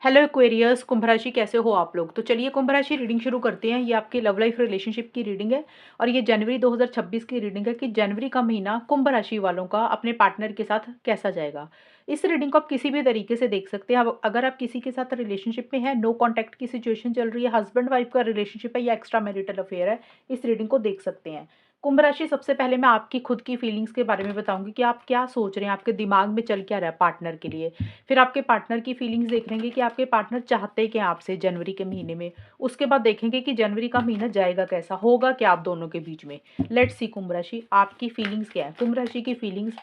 Hello Aquarius, कुंभ राशि कैसे हो आप लोग। तो चलिए कुंभ राशि रीडिंग शुरू करते हैं। ये आपकी लव लाइफ रिलेशनशिप की रीडिंग है और ये जनवरी 2026 की रीडिंग है कि जनवरी का महीना कुंभ राशि वालों का अपने पार्टनर के साथ कैसा जाएगा। इस रीडिंग को आप किसी भी तरीके से देख सकते हैं। अब अगर आप किसी के साथ रिलेशनशिप में है, नो कॉन्टैक्ट की सिचुएशन चल रही है, हस्बैंड वाइफ का रिलेशनशिप है या एक्स्ट्रा मैरिटल अफेयर है, इस रीडिंग को देख सकते हैं। कुंभ राशि, सबसे पहले मैं आपकी खुद की फीलिंग्स के बारे में बताऊंगी कि आप क्या सोच रहे हैं, आपके दिमाग में चल क्या रहा है पार्टनर के लिए। फिर आपके पार्टनर की फीलिंग्स देख लेंगे कि आपके पार्टनर चाहते क्या आपसे जनवरी के महीने में। उसके बाद देखेंगे कि जनवरी का महीना जाएगा कैसा, होगा क्या आप दोनों के बीच में। लेट्स सी कुंभ राशि आपकी फीलिंग्स क्या है। कुंभ राशि की फीलिंग्स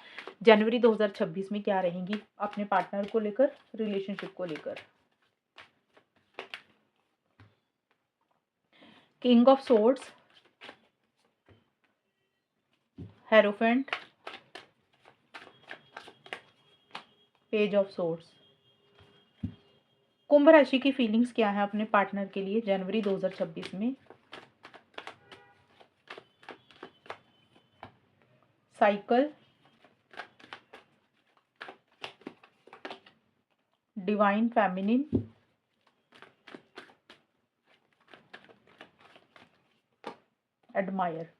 जनवरी 2026 में क्या रहेंगी अपने पार्टनर को लेकर, रिलेशनशिप को लेकर। King of swords, hierophant, page of swords. कुंभ राशि की फीलिंग्स क्या है अपने पार्टनर के लिए जनवरी 2026 में। Cycle, divine feminine, admire.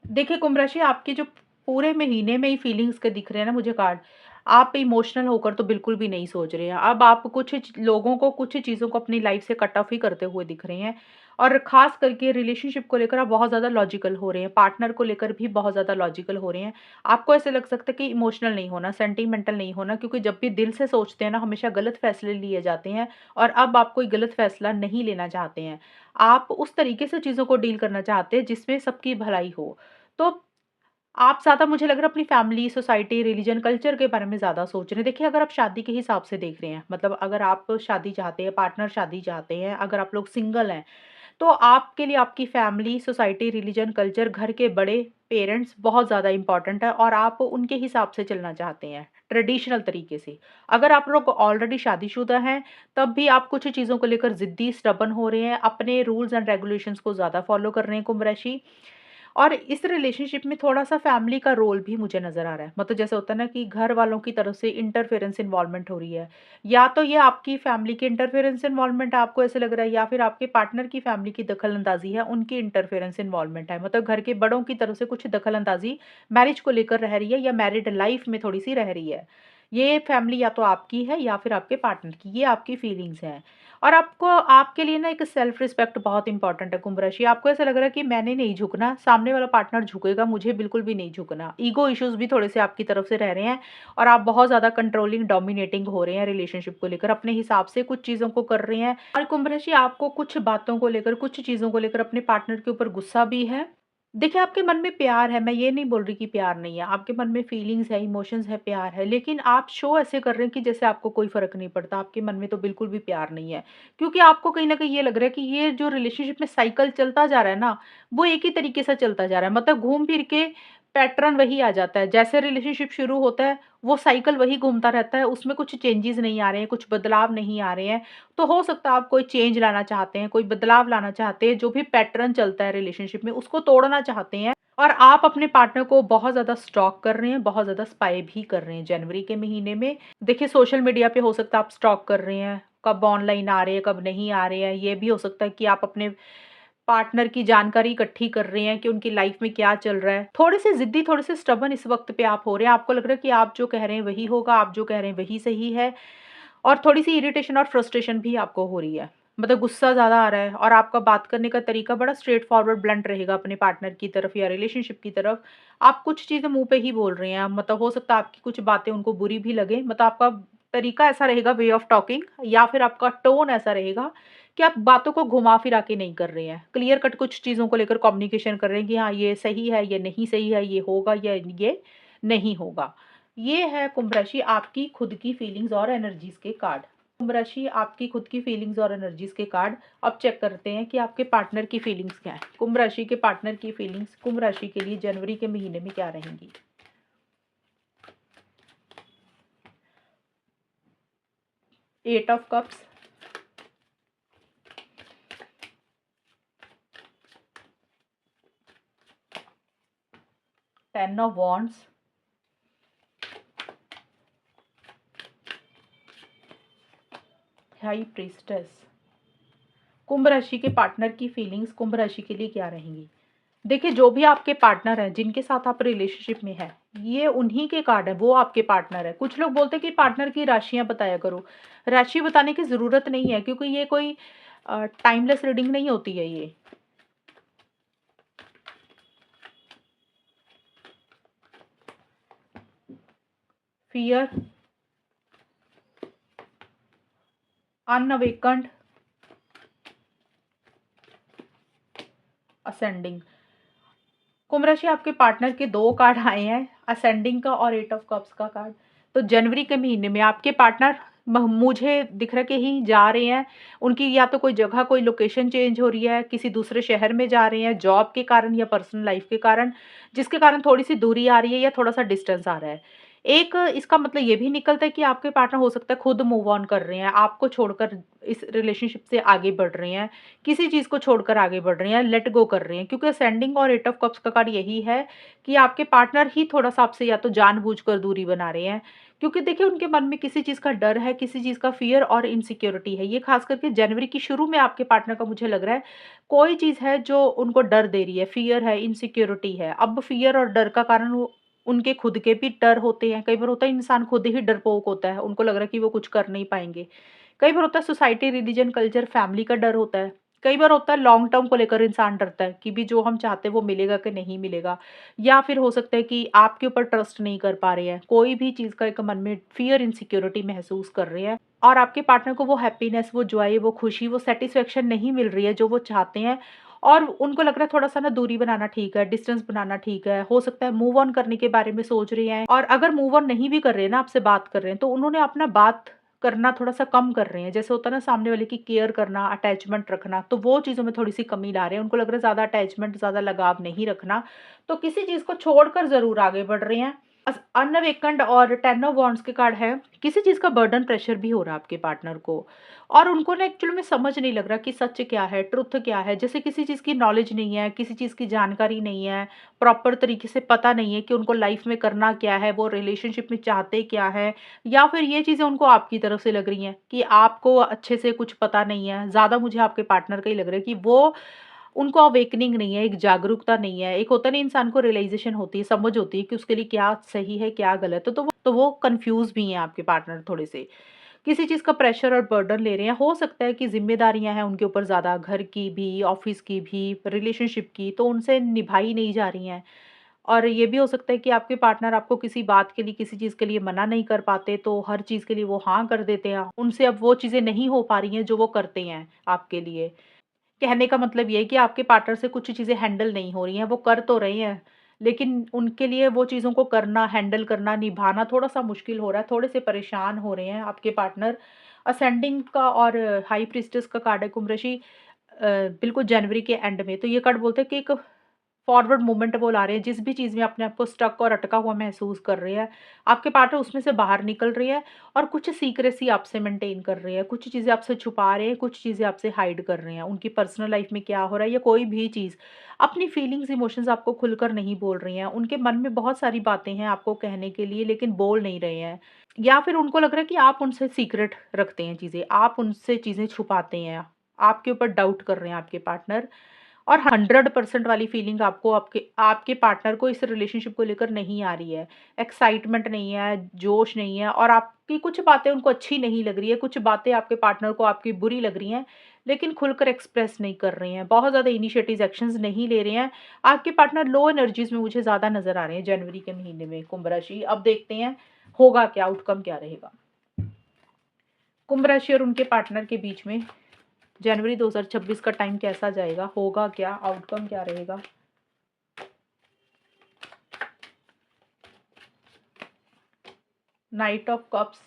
देखिए कुंभ राशि, आपके जो पूरे महीने में ही फीलिंग्स के दिख रहे हैं ना मुझे कार्ड, आप इमोशनल होकर तो बिल्कुल भी नहीं सोच रहे हैं। अब आप कुछ लोगों को, कुछ चीज़ों को अपनी लाइफ से कट ऑफ ही करते हुए दिख रहे हैं। और खास करके रिलेशनशिप को लेकर आप बहुत ज़्यादा लॉजिकल हो रहे हैं, पार्टनर को लेकर भी बहुत ज़्यादा लॉजिकल हो रहे हैं। आपको ऐसे लग सकता है कि इमोशनल नहीं होना, सेंटिमेंटल नहीं होना, क्योंकि जब भी दिल से सोचते हैं ना हमेशा गलत फैसले लिए जाते हैं। और अब आप कोई गलत फैसला नहीं लेना चाहते हैं। आप उस तरीके से चीज़ों को डील करना चाहते हैं जिसमें सबकी भलाई हो। तो आप ज़्यादा, मुझे लग रहा है, अपनी फैमिली, सोसाइटी, रिलीजन, कल्चर के बारे में ज़्यादा सोच रहे हैं। देखिए अगर आप शादी के हिसाब से देख रहे हैं, मतलब अगर आप शादी चाहते हैं, पार्टनर शादी चाहते हैं, अगर आप लोग सिंगल हैं, तो आपके लिए आपकी फैमिली, सोसाइटी, रिलीजन, कल्चर, घर के बड़े, पेरेंट्स बहुत ज़्यादा इंपॉर्टेंट है और आप उनके हिसाब से चलना चाहते हैं, ट्रेडिशनल तरीके से। अगर आप लोग ऑलरेडी शादीशुदा हैं, तब भी आप कुछ चीज़ों को लेकर ज़िद्दी, स्टबर्न हो रहे हैं, अपने रूल्स एंड रेगुलेशंस को ज़्यादा फॉलो कर रहे हैं कुंभ राशि। और इस रिलेशनशिप में थोड़ा-सा फैमिली का रोल भी मुझे नज़र आ रहा है। मतलब जैसे होता है ना कि घर वालों की तरफ से इंटरफेरेंस इन्वॉल्वमेंट हो रही है। या तो ये आपकी फैमिली की इंटरफेरेंस इन्वॉल्वमेंट आपको ऐसे लग रहा है, या फिर आपके पार्टनर की फैमिली की दखल-अंदाज़ी है, उनकी इंटरफेरेंस इन्वॉल्वमेंट है। मतलब घर के बड़ों की तरफ से कुछ दखल-अंदाज़ी मैरिज को लेकर रह रही है या मैरिड लाइफ में थोड़ी-सी रह रही है। ये फैमिली या तो आपकी है या फिर आपके पार्टनर की, ये आपकी फीलिंग्स हैं। और आपको, आपके लिए ना एक सेल्फ रिस्पेक्ट बहुत इंपॉर्टेंट है कुंभ राशि। आपको ऐसा लग रहा है कि मैंने नहीं झुकना, सामने वाला पार्टनर झुकेगा, मुझे बिल्कुल भी नहीं झुकना। ईगो इश्यूज भी थोड़े से आपकी तरफ से रह रहे हैं और आप बहुत ज़्यादा कंट्रोलिंग, डोमिनेटिंग हो रहे हैं रिलेशनशिप को लेकर, अपने हिसाब से कुछ चीज़ों को कर रहे हैं। और कुंभ राशि, आपको कुछ बातों को लेकर, कुछ चीज़ों को लेकर अपने पार्टनर के ऊपर गुस्सा भी है। देखिए, आपके मन में प्यार है, मैं ये नहीं बोल रही कि प्यार नहीं है, आपके मन में फीलिंग्स है, इमोशंस है, प्यार है, लेकिन आप शो ऐसे कर रहे हैं कि जैसे आपको कोई फ़र्क नहीं पड़ता, आपके मन में तो बिल्कुल भी प्यार नहीं है। क्योंकि आपको कहीं न कहीं ये लग रहा है कि ये जो रिलेशनशिप में साइकिल चलता जा रहा है ना, वो एक ही तरीके से चलता जा रहा है। मतलब घूम-फिर के पैटर्न वही आ जाता है, जैसे रिलेशनशिप शुरू होता है, वो साइकिल वही घूमता रहता है, उसमें कुछ चेंजेज़ नहीं आ रहे हैं, कुछ बदलाव नहीं आ रहे हैं। तो हो सकता है आप कोई चेंज लाना चाहते हैं, कोई बदलाव लाना चाहते हैं, जो भी पैटर्न चलता है रिलेशनशिप में, उसको तोड़ना चाहते हैं। और आप अपने पार्टनर को बहुत ज़्यादा स्टॉक कर रहे हैं, बहुत ज़्यादा स्पाई भी कर रहे हैं जनवरी के महीने में। देखिए सोशल मीडिया पे हो सकता है आप स्टॉक कर रहे हैं, कब ऑनलाइन आ रहे हैं, कब नहीं आ रहे हैं। ये भी हो सकता है कि आप अपने पार्टनर की जानकारी इकट्ठी कर रहे हैं कि उनकी लाइफ में क्या चल रहा है। थोड़े-से ज़िद्दी, थोड़े-से स्टबर्न इस वक़्त पे आप हो रहे हैं। आपको लग रहा है कि आप जो कह रहे हैं वही होगा, आप जो कह रहे हैं वही सही है। और थोड़ी-सी इरिटेशन और फ्रस्ट्रेशन भी आपको हो रही है। मतलब गुस्सा ज़्यादा आ रहा है और आपका बात करने का तरीका बड़ा स्ट्रेट फॉरवर्ड, ब्लंट रहेगा अपने पार्टनर की तरफ या रिलेशनशिप की तरफ। आप कुछ चीज़ें मुँह पे ही बोल रहे हैं। मतलब हो सकता है आपकी कुछ बातें उनको बुरी भी लगे। मतलब आपका तरीका ऐसा रहेगा, वे ऑफ टॉकिंग, या फिर आपका टोन ऐसा रहेगा कि आप बातों को घुमा-फिरा के नहीं कर रहे हैं। क्लियर कट कुछ चीज़ों को लेकर कम्युनिकेशन कर रहे हैं कि हाँ, ये सही है, ये नहीं सही है, ये होगा या ये नहीं होगा। ये है कुंभ राशि आपकी खुद की फीलिंग्स और एनर्जीज के कार्ड। कुंभ राशि आपकी खुद की फीलिंग्स और एनर्जीज के कार्ड। अब चेक करते हैं कि आपके पार्टनर की फीलिंग्स क्या है। कुंभ राशि के पार्टनर की फीलिंग्स कुंभ राशि के लिए जनवरी के महीने में क्या रहेंगी। Eight of cups, 10 of wands, high priestess. कुंभ राशि के पार्टनर की फीलिंग्स कुंभ राशि के लिए क्या रहेंगी? देखिए, जो भी आपके पार्टनर हैं, जिनके साथ आप रिलेशनशिप में हैं, ये उन्हीं के कार्ड हैं, वो आपके पार्टनर हैं। कुछ लोग बोलते हैं कि पार्टनर की राशियाँ बताया करो। राशि बताने की ज़रूरत नहीं है, क्योंकि ये कोई टाइमलेस रीडिंग नहीं होती है ये। Fear, अनअवेकन्ड, ascending. कुंभ राशि आपके पार्टनर के 2 कार्ड आए हैं, असेंडिंग का और 8 ऑफ कप्स का कार्ड। तो जनवरी के महीने में आपके पार्टनर मुझे दिख रहा है कि कहीं जा रहे हैं। उनकी या तो कोई जगह, कोई लोकेशन चेंज हो रही है, किसी दूसरे शहर में जा रहे हैं, जॉब के कारण या पर्सनल लाइफ के कारण, जिसके कारण थोड़ी-सी दूरी आ रही है या थोड़ा-सा डिस्टेंस आ रहा है। एक इसका मतलब ये भी निकलता है कि आपके पार्टनर हो सकता है खुद मूव ऑन कर रहे हैं, आपको छोड़कर इस रिलेशनशिप से आगे बढ़ रहे हैं। किसी चीज़ को छोड़कर आगे बढ़ रहे हैं, लेट गो कर रहे हैं, क्योंकि असेंडिंग और 8 ऑफ कप्स का कार्ड यही है कि आपके पार्टनर ही थोड़ा-सा आपसे या तो जानबूझकर दूरी बना रहे हैं, क्योंकि देखिए उनके मन में किसी चीज़ का डर है, किसी चीज़ का फ़ियर और इनसिक्योरिटी है। ये ख़ास करके जनवरी की शुरू में आपके पार्टनर का मुझे लग रहा है, कोई चीज़ है जो उनको डर दे रही है, फ़ियर है, इनसिक्योरिटी है। अब फ़ियर और डर का कारण वो उनके खुद के भी डर होते हैं। कई बार होता है इंसान खुद ही डरपोक होता है, उनको लग रहा है कि वो कुछ कर नहीं पाएँगे। कई बार होता है सोसाइटी, रिलीजन, कल्चर, फैमिली का डर होता है। कई बार होता है लॉन्ग टर्म को लेकर इंसान डरता है कि भी जो हम चाहते हैं वो मिलेगा कि नहीं मिलेगा। या फिर हो सकता है कि आपके ऊपर ट्रस्ट नहीं कर पा रहे हैं। कोई भी चीज़ का एक मन में फ़ियर, इनसिक्योरिटी महसूस कर रहे हैं और आपके पार्टनर को वो हैप्पीनेस, वो जॉय, वो खुशी, वो सैटिस्फैक्शन नहीं मिल रही है जो वो चाहते हैं और उनको लग रहा है थोड़ा-सा ना दूरी बनाना ठीक है, डिस्टेंस बनाना ठीक है। हो सकता है मूव ऑन करने के बारे में सोच रहे हैं और अगर मूव ऑन नहीं भी कर रहे हैं ना, आपसे बात कर रहे हैं, तो उन्होंने अपना बात करना थोड़ा-सा कम कर रहे हैं। जैसे होता है ना सामने वाले की केयर करना, अटैचमेंट रखना, तो वो चीज़ों में थोड़ी-सी कमी ला रहे हैं। उनको लग रहा है ज़्यादा अटैचमेंट, ज़्यादा लगाव नहीं रखना, तो किसी चीज़ को छोड़कर ज़रूर आगे बढ़ रहे हैं। अनअवेकन्ड और 10 ऑफ वांड्स के कार्ड है, किसी चीज़ का बर्डन प्रेशर भी हो रहा है आपके पार्टनर को और उनको ना एक्चुअली में समझ नहीं लग रहा कि सच क्या है, ट्रुथ क्या है। जैसे किसी चीज़ की नॉलेज नहीं है, किसी चीज़ की जानकारी नहीं है, प्रॉपर तरीके से पता नहीं है कि उनको लाइफ में करना क्या है, वो रिलेशनशिप में चाहते क्या है या फिर ये चीज़ें उनको आपकी तरफ से लग रही हैं कि आपको अच्छे से कुछ पता नहीं है। ज़्यादा मुझे आपके पार्टनर का ही लग रहा है कि वो उनको अवेकनिंग नहीं है, एक जागरूकता नहीं है। एक होता है ना इंसान को रियलाइज़ेशन होती है, समझ होती है कि उसके लिए क्या सही है, क्या गलत है, तो वो कन्फ्यूज़ भी हैं आपके पार्टनर थोड़े से। किसी चीज़ का प्रेशर और बर्डन ले रहे हैं। हो सकता है कि ज़िम्मेदारियाँ हैं उनके ऊपर ज़्यादा, घर की भी, ऑफ़िस की भी, रिलेशनशिप की, तो उनसे निभाई नहीं जा रही हैं। और ये भी हो सकता है कि आपके पार्टनर आपको किसी बात के लिए, किसी चीज़ के लिए मना नहीं कर पाते, तो हर चीज़ के लिए वो हाँ कर देते हैं। उनसे अब वो चीज़ें नहीं हो पा रही हैं जो वो करते हैं आपके लिए। कहने का मतलब ये है कि आपके पार्टनर से कुछ चीज़ें हैंडल नहीं हो रही हैं, वो कर तो रहे हैं, लेकिन उनके लिए वो चीज़ों को करना, हैंडल करना, निभाना थोड़ा-सा मुश्किल हो रहा है, थोड़े से परेशान हो रहे हैं आपके पार्टनर। असेंडिंग का और हाई प्रीस्टेस का कार्ड है कुंभ राशि बिल्कुल जनवरी के एंड में, तो ये कार्ड बोलते हैं कि एक फॉरवर्ड मूवमेंट वो ला रहे हैं, जिस भी चीज़ में अपने आप को स्टक और अटका हुआ महसूस कर रहे हैं, आपके पार्टनर उसमें से बाहर निकल रहे हैं और कुछ सीक्रेसी आपसे मेंटेन कर रहे हैं, कुछ चीज़ें आपसे छुपा रहे हैं, कुछ चीज़ें आपसे हाइड कर रहे हैं। उनकी पर्सनल लाइफ में क्या हो रहा है या कोई भी चीज़, अपनी फीलिंग्स, इमोशंस आपको खुलकर नहीं बोल रही हैं। उनके मन में बहुत सारी बातें हैं आपको कहने के लिए, लेकिन बोल नहीं रहे हैं। या फिर उनको लग रहा है कि आप उनसे सीक्रेट रखते हैं चीज़ें, आप उनसे चीज़ें छुपाते हैं, आपके ऊपर डाउट कर रहे हैं आपके पार्टनर। और 100% वाली फीलिंग आपको आपके आपके पार्टनर को इस रिलेशनशिप को लेकर नहीं आ रही है। एक्साइटमेंट नहीं है, जोश नहीं है और आपकी कुछ बातें उनको अच्छी नहीं लग रही है, कुछ बातें आपके पार्टनर को आपकी बुरी लग रही हैं, लेकिन खुलकर एक्सप्रेस नहीं कर रहे हैं। बहुत ज़्यादा इनिशिएटिव एक्शंस नहीं ले रहे हैं। आपके पार्टनर लो एनर्जीज़ में मुझे ज़्यादा नज़र आ रहे हैं जनवरी के महीने में कुंभ राशि। अब देखते हैं होगा क्या, आउटकम क्या रहेगा। कुंभ राशि और उनके पार्टनर के बीच में जनवरी 2026 का टाइम कैसा जाएगा? होगा क्या? आउटकम क्या रहेगा? Night of cups.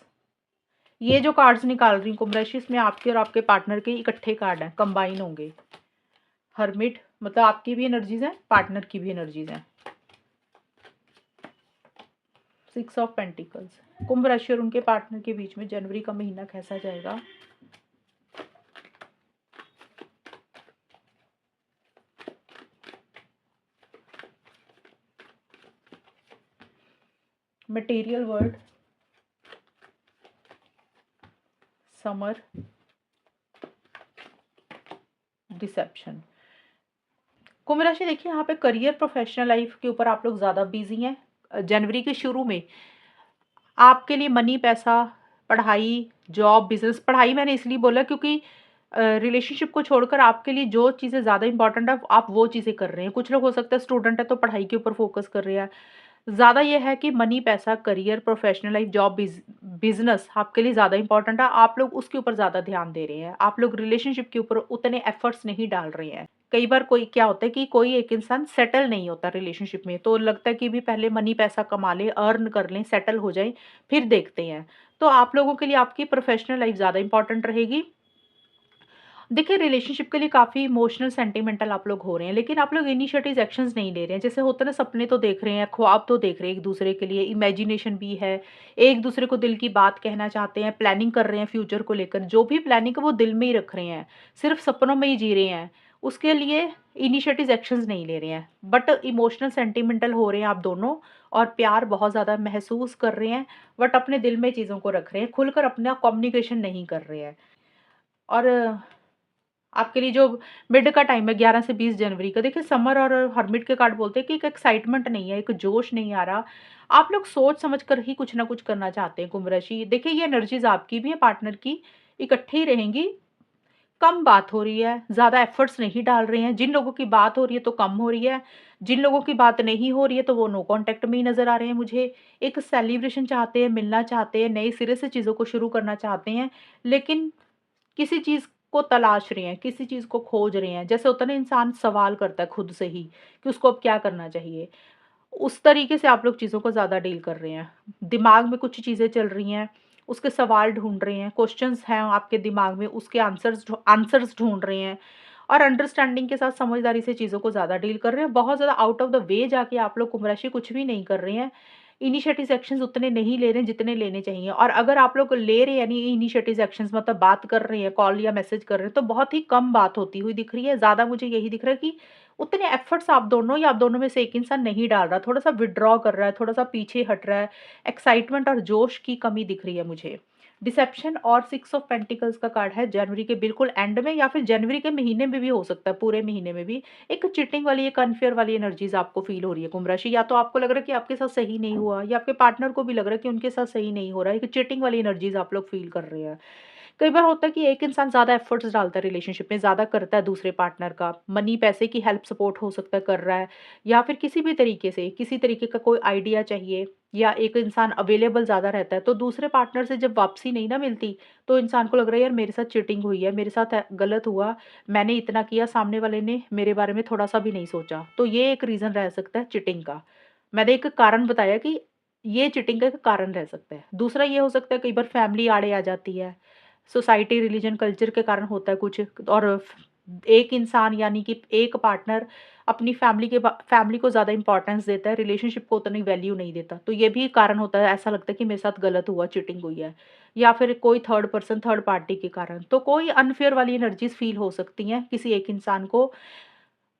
ये जो कार्ड्स निकाल रही हूँ कुंभ राशि, इसमें आपके और आपके पार्टनर के इकट्ठे कार्ड हैं, कंबाइन होंगे। हर्मिट मतलब आपकी भी एनर्जीज हैं, पार्टनर की भी एनर्जीज हैं। 6 ऑफ पेंटिकल्स। कुंभ राशि और उनके पार्टनर के बीच में जनवरी का महीना कैसा जाएगा? Material world, summer, deception. कुंभ राशि देखिए यहाँ पे करियर प्रोफेशनल लाइफ के ऊपर आप लोग ज़्यादा बिजी हैं। जनवरी के शुरू में आपके लिए मनी, पैसा, पढ़ाई, जॉब, बिज़नेस, पढ़ाई मैंने इसलिए बोला क्योंकि रिलेशनशिप को छोड़कर आपके लिए जो चीज़ें ज़्यादा इम्पोर्टेंट है, आप वो चीज़ें कर रहे हैं। कुछ लोग हो सकता है स्टूडेंट है तो पढ़ाई के ऊपर फ़ोकस कर रहे हैं। ज़्यादा ये है कि मनी, पैसा, career, professional life, job, business आपके लिए ज़्यादा इम्पोर्टेंट है। आप लोग उसके ऊपर ज़्यादा ध्यान दे रहे हैं। आप लोग रिलेशनशिप के ऊपर उतने एफर्ट्स नहीं डाल रहे हैं। कई बार कोई क्या होता है कि कोई एक इंसान सेटल नहीं होता रिलेशनशिप में, तो लगता है कि भी पहले मनी पैसा कमा लें, अर्न कर लें, सेटल हो जाएँ, फिर देखते हैं। तो आप लोगों के लिए आपकी प्रोफेशनल लाइफ ज़्यादा इम्पोर्टेंट रहेगी। देखिए, रिलेशनशिप के लिए काफ़ी इमोशनल, सेंटिमेंटल आप लोग हो रहे हैं, लेकिन आप लोग इनिशिएटिव एक्शंस नहीं ले रहे हैं। जैसे होता है ना, सपने तो देख रहे हैं, ख्वाब तो देख रहे हैं एक-दूसरे के लिए, इमेजिनेशन भी है, एक-दूसरे को दिल की बात कहना चाहते हैं, प्लानिंग कर रहे हैं फ्यूचर को लेकर। जो भी प्लानिंग है वो दिल में ही रख रहे हैं, सिर्फ़ सपनों में ही जी रहे हैं। उसके लिए इनिशिएटिव एक्शंस नहीं ले रहे हैं, बट इमोशनल, सेंटिमेंटल हो रहे हैं आप दोनों और प्यार बहुत ज़्यादा महसूस कर रहे हैं, बट अपने दिल में चीज़ों को रख रहे हैं, खुलकर अपना कम्युनिकेशन नहीं कर रहे हैं। और आपके लिए जो मिड का टाइम है 11 से 20 जनवरी का, देखिए समर और हर्मिट के कार्ड बोलते हैं कि एक एक्साइटमेंट नहीं है, एक जोश नहीं आ रहा। आप लोग सोच समझ कर ही कुछ ना कुछ करना चाहते हैं कुंभ राशि। देखिए ये एनर्जीज़ आपकी भी है, पार्टनर की, इकट्ठी रहेंगी। कम बात हो रही है, ज़्यादा एफर्ट्स नहीं डाल रहे हैं। जिन लोगों की बात हो रही है तो कम हो रही है, जिन लोगों की बात नहीं हो रही है तो वो नो कॉन्टैक्ट में ही नज़र आ रहे हैं मुझे। एक सेलिब्रेशन चाहते हैं, मिलना चाहते हैं, नए सिरे से चीज़ों को शुरू करना चाहते हैं, लेकिन किसी चीज़ को तलाश रहे हैं, किसी चीज़ को खोज रहे हैं। जैसे होता है ना, इंसान सवाल करता है खुद से ही कि उसको अब क्या करना चाहिए। उस तरीके से आप लोग चीज़ों को ज़्यादा डील कर रहे हैं। दिमाग में कुछ चीज़ें चल रही हैं, उसके सवाल ढूँढ रहे हैं, क्वेश्चन्स हैं आपके दिमाग में, उसके आंसर्स ढूँढ रहे हैं और अंडरस्टैंडिंग के साथ समझदारी से चीज़ों को ज़्यादा डील कर रहे हैं। बहुत ज़्यादा आउट ऑफ द वे जाके आप लोग कुंभ राशि कुछ भी नहीं कर रहे हैं। इनिशिएटिव एक्शंस उतने नहीं ले रहे हैं जितने लेने चाहिए, और अगर आप लोग ले रहे हैं यानी इनिशिएटिव एक्शंस मतलब बात कर रहे हैं, कॉल या मैसेज कर रहे हैं, तो बहुत ही कम बात होती हुई दिख रही है। ज़्यादा मुझे यही दिख रहा है कि उतने एफर्ट्स आप दोनों या आप दोनों में से एक इंसान नहीं डाल रहा, थोड़ा-सा विथड्रॉ कर रहा है, थोड़ा-सा पीछे हट रहा है, एक्साइटमेंट और जोश की कमी दिख रही है मुझे। डिसेप्शन और 6 ऑफ पेंटिकल्स का कार्ड है, जनवरी के बिल्कुल एंड में या फिर जनवरी के महीने में भी हो सकता है, पूरे महीने में भी एक चीटिंग वाली, एक अनफेयर वाली एनर्जीज़ आपको फ़ील हो रही है कुंभ राशि। या तो आपको लग रहा है कि आपके साथ सही नहीं हुआ, या आपके पार्टनर को भी लग रहा है कि उनके साथ सही नहीं हो रहा है, एक चीटिंग वाली एनर्जीज़ आप लोग फ़ील कर रहे हैं। कई बार होता है कि एक इंसान ज़्यादा एफर्ट्स डालता है रिलेशनशिप में, ज़्यादा करता है दूसरे पार्टनर का, मनी पैसे की हेल्प सपोर्ट हो सकता है कर रहा है, या फिर किसी भी तरीके से किसी तरीके का कोई आइडिया चाहिए, या एक इंसान अवेलेबल ज़्यादा रहता है, तो दूसरे पार्टनर से जब वापसी नहीं ना मिलती, तो इंसान को लग रहा है यार मेरे साथ चीटिंग हुई है, मेरे साथ गलत हुआ, मैंने इतना किया, सामने वाले ने मेरे बारे में थोड़ा सा भी नहीं सोचा। तो ये एक रीज़न रह सकता है चीटिंग का। मैंने एक कारण बताया कि ये चीटिंग का एक कारण रह सकता है। दूसरा ये हो सकता है कई बार फैमिली आड़े आ जाती है, सोसाइटी, रिलीजन, कल्चर के कारण होता है कुछ, और एक इंसान यानी कि एक पार्टनर अपनी फैमिली को ज़्यादा इम्पोर्टेंस देता है, रिलेशनशिप को उतनी वैल्यू नहीं देता। तो ये भी कारण होता है, ऐसा लगता है कि मेरे साथ गलत हुआ, चीटिंग हुई है, या फिर कोई थर्ड पर्सन, थर्ड पार्टी के कारण। तो कोई अनफेयर वाली एनर्जीज़ फ़ील हो सकती हैं किसी एक इंसान को।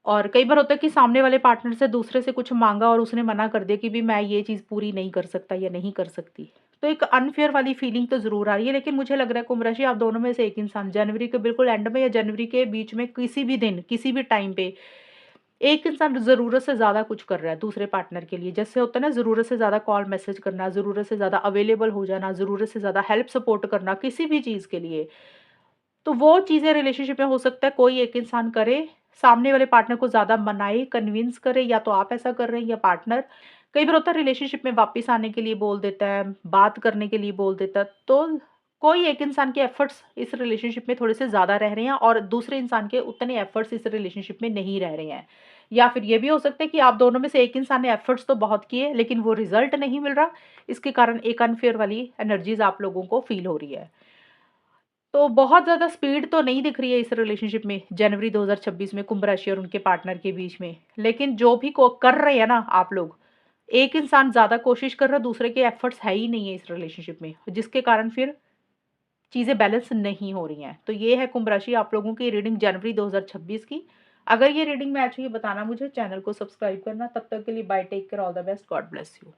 और कई बार होता है कि सामने वाले पार्टनर से दूसरे से कुछ माँगा और उसने मना कर दिया कि भी मैं ये चीज़ पूरी नहीं कर सकता या नहीं कर सकती। तो एक अनफ़ेयर वाली फीलिंग तो ज़रूर आ रही है, लेकिन मुझे लग रहा है कुंभ राशि आप दोनों में से एक इंसान जनवरी के बिल्कुल एंड में या जनवरी के बीच में किसी भी दिन, किसी भी टाइम पे एक इंसान ज़रूरत से ज़्यादा कुछ कर रहा है दूसरे पार्टनर के लिए। जैसे होता है ना, ज़रूरत से ज़्यादा कॉल मैसेज करना, ज़रूरत से ज़्यादा अवेलेबल हो जाना, ज़रूरत से ज़्यादा हेल्प सपोर्ट करना किसी भी चीज़ के लिए। तो वो चीज़ें रिलेशनशिप में हो सकता है कोई एक इंसान करे, सामने वाले पार्टनर को ज़्यादा मनाए, कन्विंस करे, या तो आप ऐसा कर रहे हैं या पार्टनर। कई बार होता है रिलेशनशिप में वापस आने के लिए बोल देता है, बात करने के लिए बोल देता है, तो कोई एक इंसान के एफर्ट्स इस रिलेशनशिप में थोड़े से ज़्यादा रह रहे हैं और दूसरे इंसान के उतने एफर्ट्स इस रिलेशनशिप में नहीं रह रहे हैं। या फिर ये भी हो सकता है कि आप दोनों में से एक इंसान ने एफर्ट्स तो बहुत किए, लेकिन वो रिज़ल्ट नहीं मिल रहा, इसके कारण एक अनफेयर वाली एनर्जीज़ आप लोगों को फ़ील हो रही है। तो बहुत ज़्यादा स्पीड तो नहीं दिख रही है इस रिलेशनशिप में जनवरी 2026 में कुंभ राशि और उनके पार्टनर के बीच में। लेकिन जो भी को कर रहे हैं ना आप लोग, एक इंसान ज़्यादा कोशिश कर रहा है, दूसरे के एफर्ट्स है ही नहीं है इस रिलेशनशिप में, जिसके कारण फिर चीज़ें बैलेंस नहीं हो रही हैं। तो ये है कुंभ राशि आप लोगों की रीडिंग जनवरी 2026 की। अगर ये रीडिंग मैच हुई है बताना मुझे, चैनल को सब्सक्राइब करना। तब तक के लिए bye, take care, all the best, God bless you.